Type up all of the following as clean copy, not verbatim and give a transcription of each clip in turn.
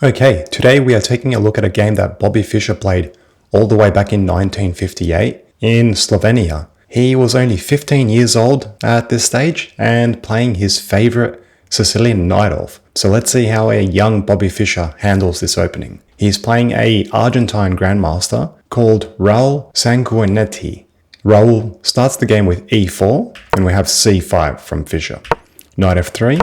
Okay, today we are taking a look at a game that Bobby Fischer played all the way back in 1958 in Slovenia. He was only 15 years old at this stage and playing his favorite Sicilian Najdorf. So let's see how a young Bobby Fischer handles this opening. He's playing a Argentine grandmaster called Raul Sanguineti. Raul starts the game with e4 and we have c5 from Fischer. Knight f3,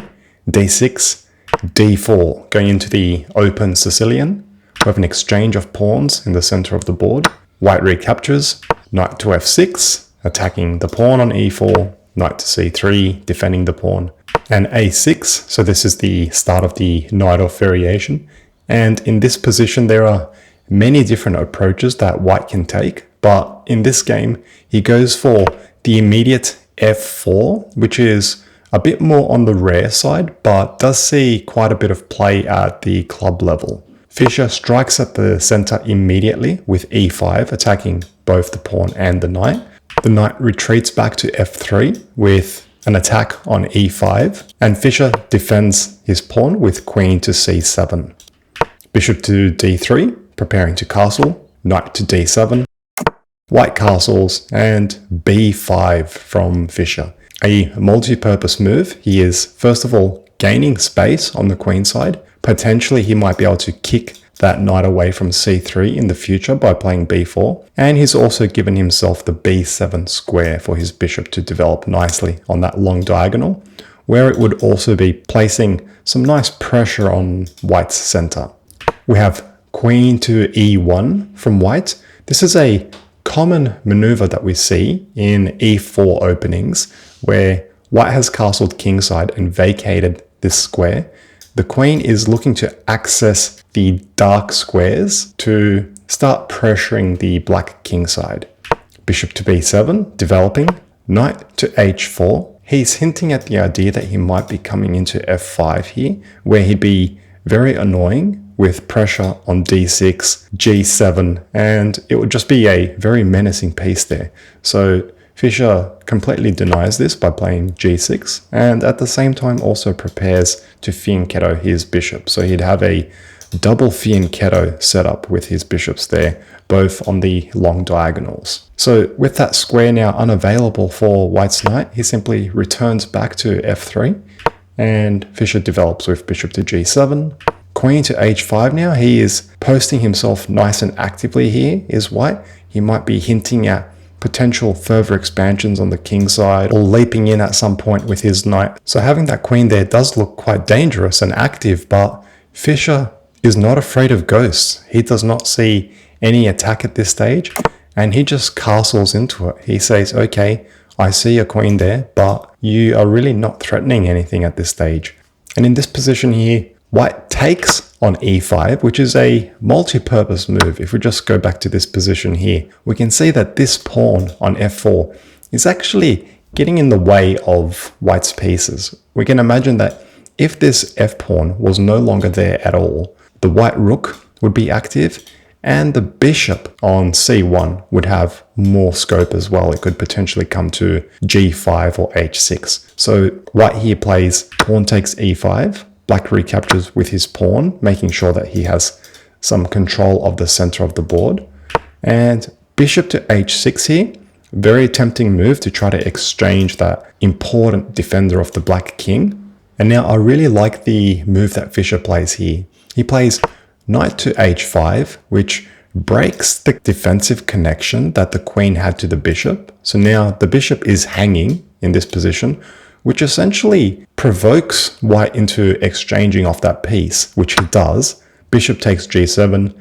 d6, d4 going into the open Sicilian. We have an exchange of pawns in the center of the board. White recaptures, knight to f6, attacking the pawn on e4, knight to c3, defending the pawn, and a6. So this is the start of the Najdorf variation. And in this position, there are many different approaches that white can take. But in this game, he goes for the immediate f4, which is a bit more on the rare side, but does see quite a bit of play at the club level. Fischer strikes at the center immediately with e5, attacking both the pawn and the knight. The knight retreats back to f3 with an attack on e5, and Fischer defends his pawn with queen to c7. Bishop to d3, preparing to castle, knight to d7, white castles, and b5 from Fischer. A multi-purpose move. He is, first of all, gaining space on the queen side. Potentially, he might be able to kick that knight away from c3 in the future by playing b4. And he's also given himself the b7 square for his bishop to develop nicely on that long diagonal, where it would also be placing some nice pressure on white's center. We have queen to e1 from white. This is a common maneuver that we see in e4 openings where white has castled kingside and vacated this square. The queen is looking to access the dark squares to start pressuring the black kingside. Bishop to b7, developing, knight to h4. He's hinting at the idea that he might be coming into f5 here, where he'd be very annoying with pressure on d6, g7, and it would just be a very menacing piece there. So Fischer completely denies this by playing g6, and at the same time also prepares to fianchetto his bishop. So he'd have a double fianchetto setup with his bishops there, both on the long diagonals. So with that square now unavailable for white's knight, he simply returns back to f3, and Fischer develops with bishop to g7. Queen to h5 now. He is posting himself nice and actively here, is white. He might be hinting at potential further expansions on the king side or leaping in at some point with his knight. So having that queen there does look quite dangerous and active, but Fischer is not afraid of ghosts. He does not see any attack at this stage, and he just castles into it. He says, okay, I see a queen there, but you are really not threatening anything at this stage. And in this position here, white takes on e5, which is a multi-purpose move. If we just go back to this position here, we can see that this pawn on f4 is actually getting in the way of white's pieces. We can imagine that if this f-pawn was no longer there at all, the white rook would be active, and the bishop on c1 would have more scope as well. It could potentially come to g5 or h6. So white here plays pawn takes e5, black recaptures with his pawn, making sure that he has some control of the center of the board. And bishop to h6 here, very tempting move to try to exchange that important defender of the black king. And now I really like the move that Fischer plays here. He plays knight to h5, which breaks the defensive connection that the queen had to the bishop. So now the bishop is hanging in this position, which essentially provokes white into exchanging off that piece, which he does. Bishop takes g7,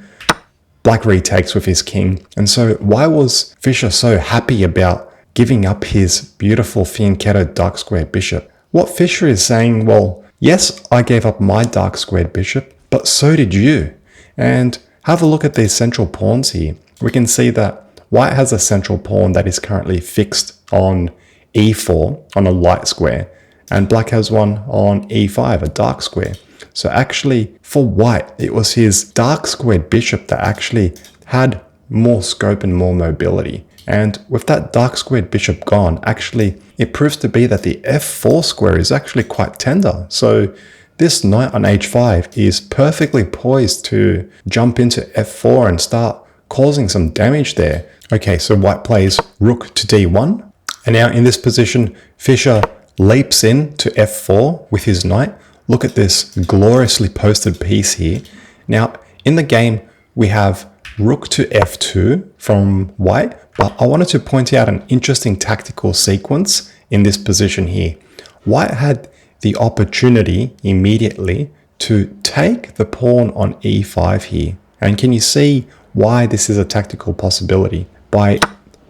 black retakes with his king. And so why was Fischer so happy about giving up his beautiful fianchetto dark squared bishop? What Fischer is saying, well, yes, I gave up my dark squared bishop, but so did you. And have a look at these central pawns here. We can see that white has a central pawn that is currently fixed on e4 on a light square, and black has one on e5, a dark square. So actually for white, it was his dark squared bishop that actually had more scope and more mobility. And with that dark squared bishop gone, actually it proves to be that the f4 square is actually quite tender. So this knight on h5 is perfectly poised to jump into f4 and start causing some damage there. Okay, so white plays rook to d1. And now in this position, Fischer leaps in to f4 with his knight. Look at this gloriously posted piece here. Now, in the game, we have rook to f2 from white, but I wanted to point out an interesting tactical sequence in this position here. White had the opportunity immediately to take the pawn on e5 here. And can you see why this is a tactical possibility? By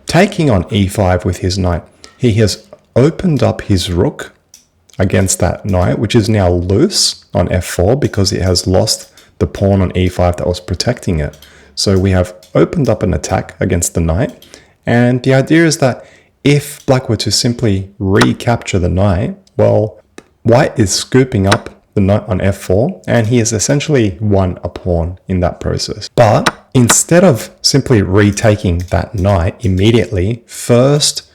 taking on e5 with his knight, he has opened up his rook against that knight, which is now loose on f4 because it has lost the pawn on e5 that was protecting it. So we have opened up an attack against the knight. And the idea is that if black were to simply recapture the knight, well, white is scooping up the knight on f4, and he has essentially won a pawn in that process. But instead of simply retaking that knight immediately, first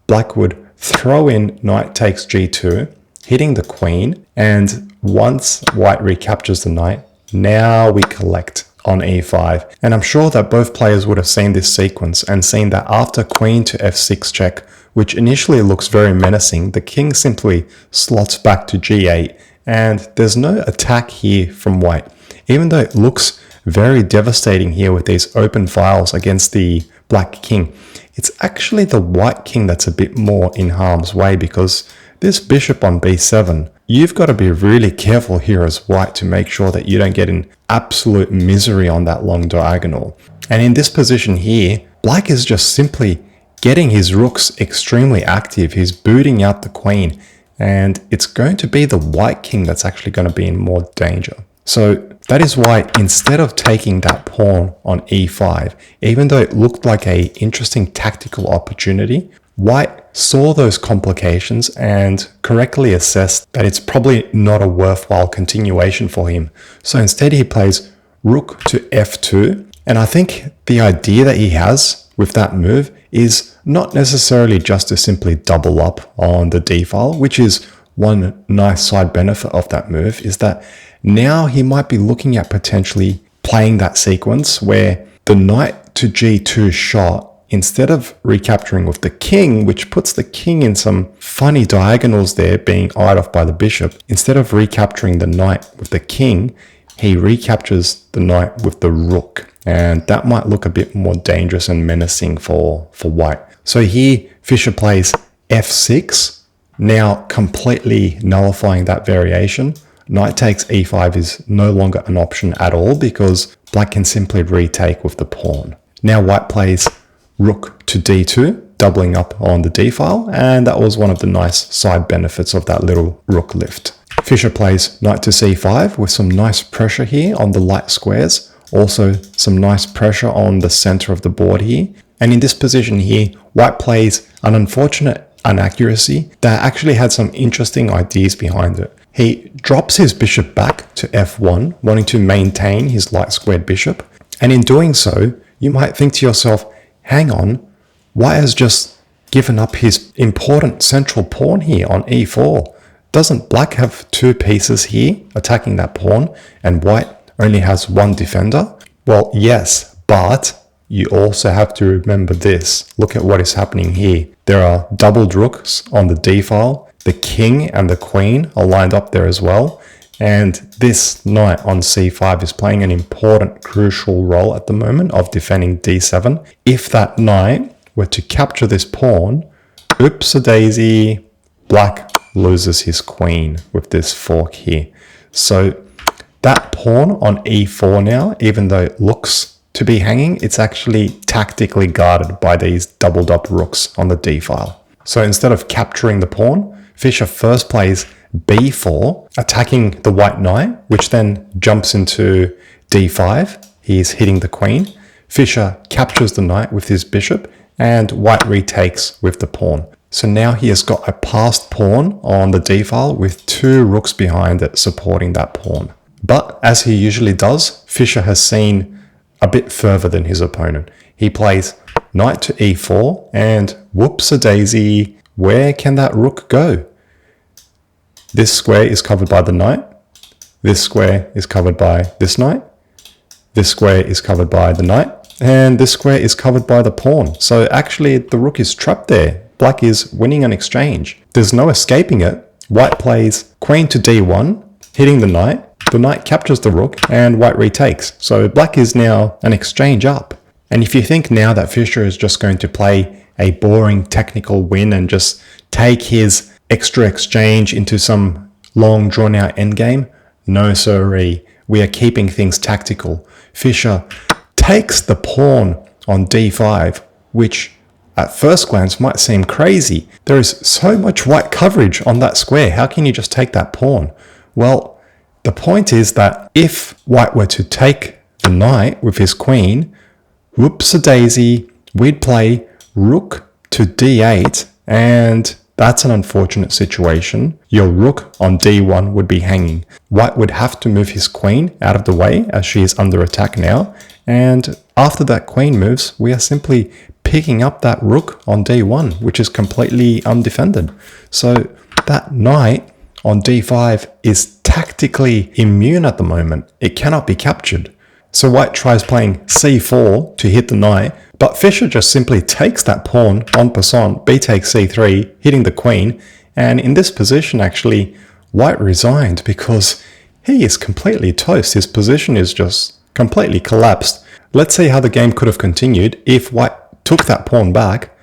black would throw in knight takes g2, hitting the queen, and once white recaptures the knight, now we collect on e5. And I'm sure that both players would have seen this sequence and seen that after queen to f6 check, which initially looks very menacing, the king simply slots back to g8, and there's no attack here from white. Even though it looks very devastating here with these open files against the black king, it's actually the white king that's a bit more in harm's way, because this bishop on b7, you've got to be really careful here as white to make sure that you don't get in absolute misery on that long diagonal. And in this position here, black is just simply getting his rooks extremely active. He's booting out the queen, and it's going to be the white king that's actually going to be in more danger. So that is why instead of taking that pawn on e5, even though it looked like an interesting tactical opportunity, white saw those complications and correctly assessed that it's probably not a worthwhile continuation for him. So instead he plays rook to f2. And I think the idea that he has with that move is not necessarily just to simply double up on the d file, which is one nice side benefit of that move, is that now he might be looking at potentially playing that sequence where the knight to g2 shot, instead of recapturing with the king, which puts the king in some funny diagonals there being eyed off by the bishop, instead of recapturing the knight with the king, he recaptures the knight with the rook. And that might look a bit more dangerous and menacing for white. So here Fischer plays f6, now completely nullifying that variation. Knight takes e5 is no longer an option at all because black can simply retake with the pawn. Now white plays rook to d2, doubling up on the d file, and that was one of the nice side benefits of that little rook lift. Fischer plays knight to c5 with some nice pressure here on the light squares, also some nice pressure on the center of the board here. And in this position here, white plays an unfortunate inaccuracy that actually had some interesting ideas behind it. He drops his bishop back to f1, wanting to maintain his light squared bishop, and in doing so, you might think to yourself, hang on, white has just given up his important central pawn here on e4. Doesn't black have two pieces here attacking that pawn and white only has one defender? Well, yes, but you also have to remember this. Look at what is happening here. There are doubled rooks on the d file. The king and the queen are lined up there as well. And this knight on c5 is playing an important, crucial role at the moment of defending d7. If that knight were to capture this pawn, oops-a-daisy, black loses his queen with this fork here. So that pawn on e4 now, even though it looks to be hanging, it's actually tactically guarded by these doubled up rooks on the d file. So instead of capturing the pawn, Fischer first plays b4, attacking the white knight, which then jumps into d5. He's hitting the queen. Fischer captures the knight with his bishop, and white retakes with the pawn. So now he has got a passed pawn on the d file with two rooks behind it supporting that pawn. But as he usually does, Fischer has seen a bit further than his opponent. He plays knight to e4, and whoops-a-daisy, where can that rook go? This square is covered by the knight. This square is covered by this knight. This square is covered by the knight. And this square is covered by the pawn. So actually the rook is trapped there. Black is winning an exchange. There's no escaping it. White plays queen to d1, hitting the knight. The knight captures the rook and white retakes. So black is now an exchange up. And if you think now that Fischer is just going to play a boring technical win and just take his extra exchange into some long drawn out endgame, no sirree. We are keeping things tactical. Fischer takes the pawn on d5, which at first glance might seem crazy. There is so much white coverage on that square. How can you just take that pawn? Well, the point is that if white were to take the knight with his queen, whoops-a-daisy, we'd play rook to d8, and that's an unfortunate situation. Your rook on d1 would be hanging. White would have to move his queen out of the way as she is under attack now, and after that queen moves, we are simply picking up that rook on d1, which is completely undefended. So that knight on d5 is tactically immune at the moment. It cannot be captured. So white tries playing c4 to hit the knight, but Fischer just simply takes that pawn en passant, b takes c3, hitting the queen, and in this position actually, white resigned because he is completely toast. His position is just completely collapsed. Let's see how the game could have continued if white took that pawn back.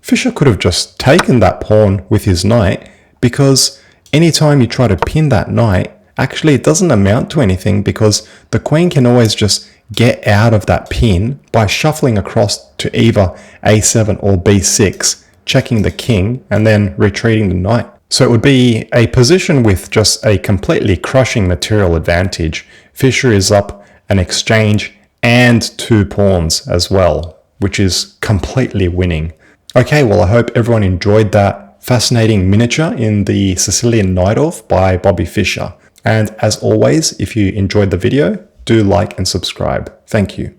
Fischer could have just taken that pawn with his knight, because anytime you try to pin that knight, actually it doesn't amount to anything because the queen can always just get out of that pin by shuffling across to either a7 or b6, checking the king and then retreating the knight. So it would be a position with just a completely crushing material advantage. Fischer is up an exchange and 2 pawns as well, which is completely winning. Okay, well I hope everyone enjoyed that fascinating miniature in the Sicilian Najdorf by Bobby Fischer. And as always, if you enjoyed the video, do like and subscribe. Thank you.